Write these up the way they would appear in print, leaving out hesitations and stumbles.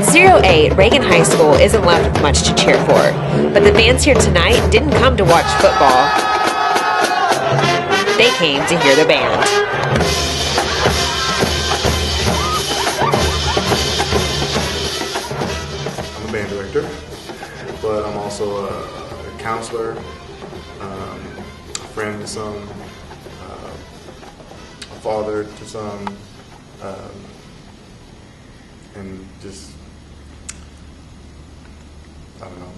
At 08, Reagan High School isn't left with much to cheer for, but the fans here tonight didn't come to watch football. They came to hear the band. I'm a band director, but I'm also a counselor, a friend to some, a father to some, and just, I don't know.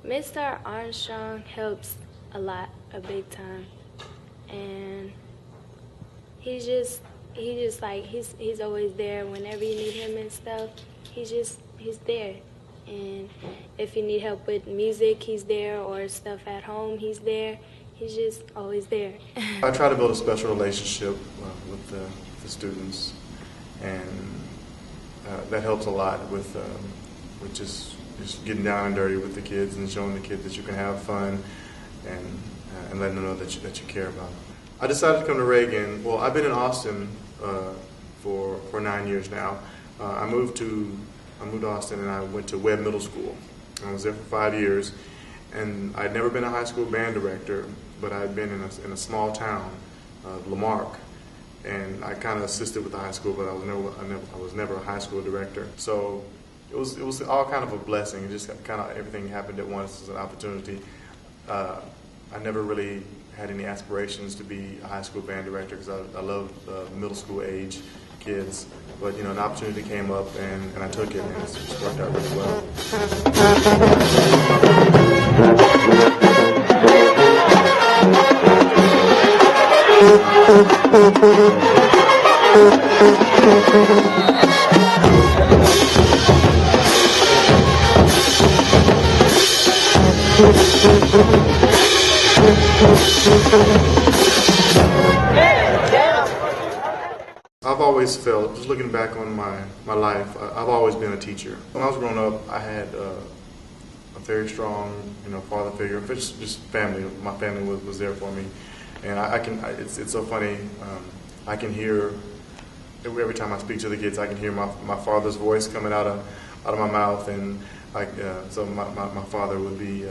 Mr. Armstrong helps a lot, a big time, and he's always there whenever you need him and stuff. He's there, and if you need help with music, he's there, or stuff at home, he's there. He's just always there. I try to build a special relationship with the students, and that helps a lot with just getting down and dirty with the kids and showing the kids that you can have fun and letting them know that you care about them. I decided to come to Reagan. Well, I've been in Austin for 9 years now. I moved to Austin and I went to Webb Middle School. I was there for 5 years, and I'd never been a high school band director, but I'd been in a small town, Lamarck, and I kind of assisted with the high school, but I was never a high school director. So it was all kind of a blessing. It just kind of everything happened at once as an opportunity. I never really had any aspirations to be a high school band director because I love middle school age kids. But you know, an opportunity came up and I took it, and it's worked out really well. I've always felt, just looking back on my life, I've always been a teacher. When I was growing up, I had a very strong, father figure. Just family. My family was there for me, and it's so funny. I can hear every time I speak to the kids. I can hear my father's voice coming out of my mouth, and so my father would be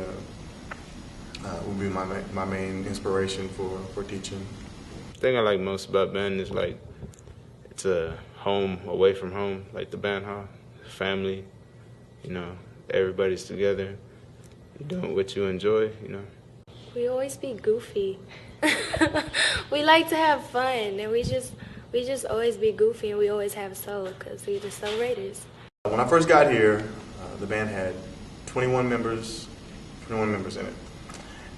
my main inspiration for teaching. The thing I like most about band is it's a home away from home, like the band hall, family, everybody's together, doing what you enjoy, We always be goofy. We like to have fun, and we just always be goofy, and we always have soul, because we're the Soul Raiders. When I first got here, the band had 21 members in it,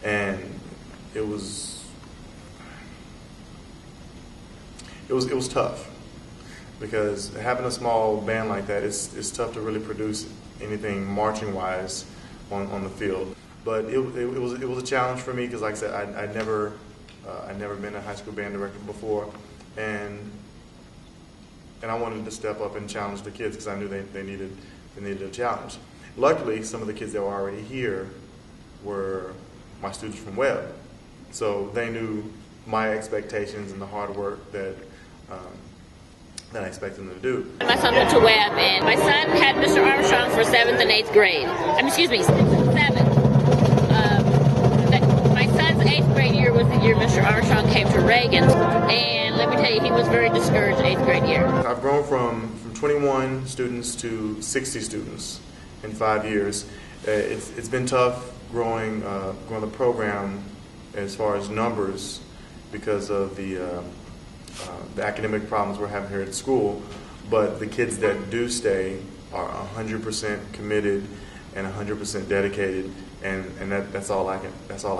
and it was tough. Because having a small band like that, it's tough to really produce anything marching-wise on the field. But it was a challenge for me because, like I said, I'd never been a high school band director before, and I wanted to step up and challenge the kids because I knew they needed a challenge. Luckily, some of the kids that were already here were my students from Webb, so they knew my expectations and the hard work that I expect them to do. My son went to Webb, and my son had Mr. Armstrong for 7th and 8th grade. 6th and 7th. My son's 8th grade year was the year Mr. Armstrong came to Reagan, and let me tell you, he was very discouraged 8th grade year. I've grown from 21 students to 60 students in 5 years. It's been tough growing the program as far as numbers because of the academic problems we're having here at school, but the kids that do stay are 100% committed and 100% dedicated, and that's all I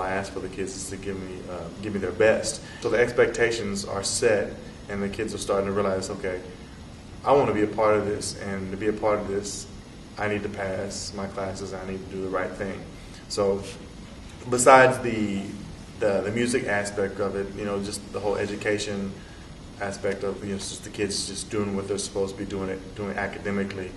ask for the kids is to give me their best. So the expectations are set, and the kids are starting to realize, okay, I want to be a part of this, and to be a part of this, I need to pass my classes. I need to do the right thing. So besides the music aspect of it, just the whole education aspect of just the kids just doing what they're supposed to be doing academically,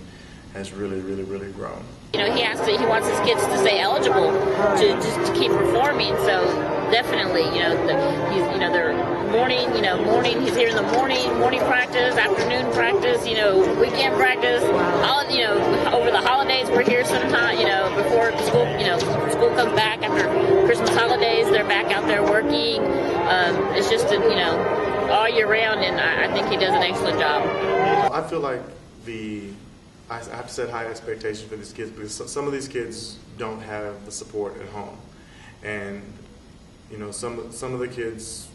has really, really, really grown. You know, he wants his kids to stay eligible to keep performing. So definitely, they're morning. He's here in the morning practice, afternoon practice, weekend practice. All over the holidays we're here sometime. Before school comes back after Christmas holidays, they're back out there working. It's just all year round, and I think he does an excellent job. I feel like I have to set high expectations for these kids because some of these kids don't have the support at home, and some of the kids,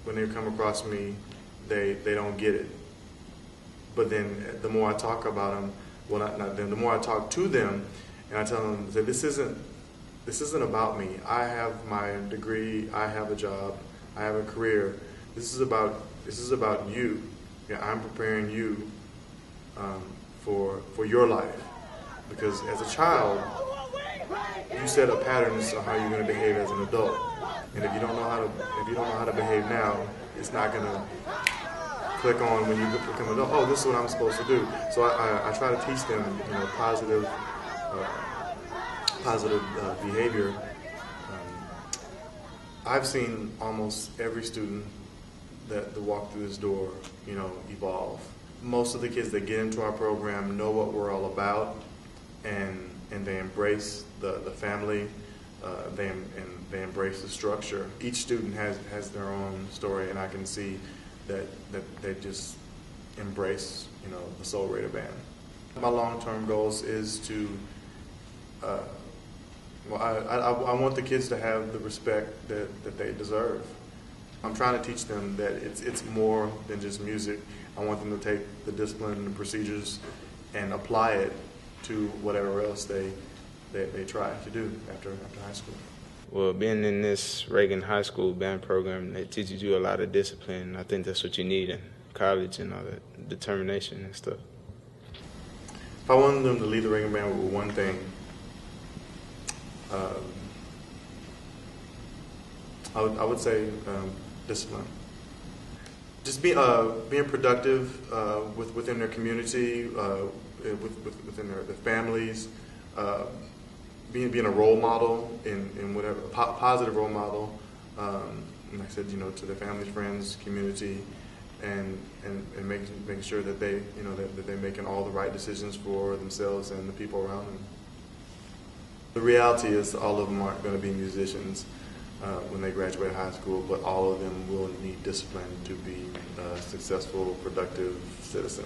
when they come across me, they don't get it. But then the more I talk about them, the more I talk to them, and I tell them that this isn't about me. I have my degree, I have a job, I have a career. This is about you. Yeah, I'm preparing you for your life, because as a child, you set up patterns of how you're going to behave as an adult, and if you don't know how to behave now, it's not going to click on when you become an adult. Oh, this is what I'm supposed to do. So I try to teach them, positive behavior. I've seen almost every student that walk through this door, evolve. Most of the kids that get into our program know what we're all about, and they embrace the family. They embrace the structure. Each student has their own story, and I can see that they just embrace, the Soul Raider Band. My long-term goals is to, I want the kids to have the respect that they deserve. I'm trying to teach them that it's more than just music. I want them to take the discipline and the procedures and apply it to whatever else they try to do after high school. Well, being in this Reagan High School band program, it teaches you a lot of discipline. I think that's what you need in college, and all that determination and stuff. If I wanted them to lead the Reagan band with one thing, I would say discipline. Just being productive within their community, within their families, being a role model in whatever positive role model. Like I said, to their families, friends, community, and making sure that they that they're making all the right decisions for themselves and the people around them. The reality is, all of them aren't going to be musicians when they graduate high school, but all of them will need discipline to be a successful, productive citizen.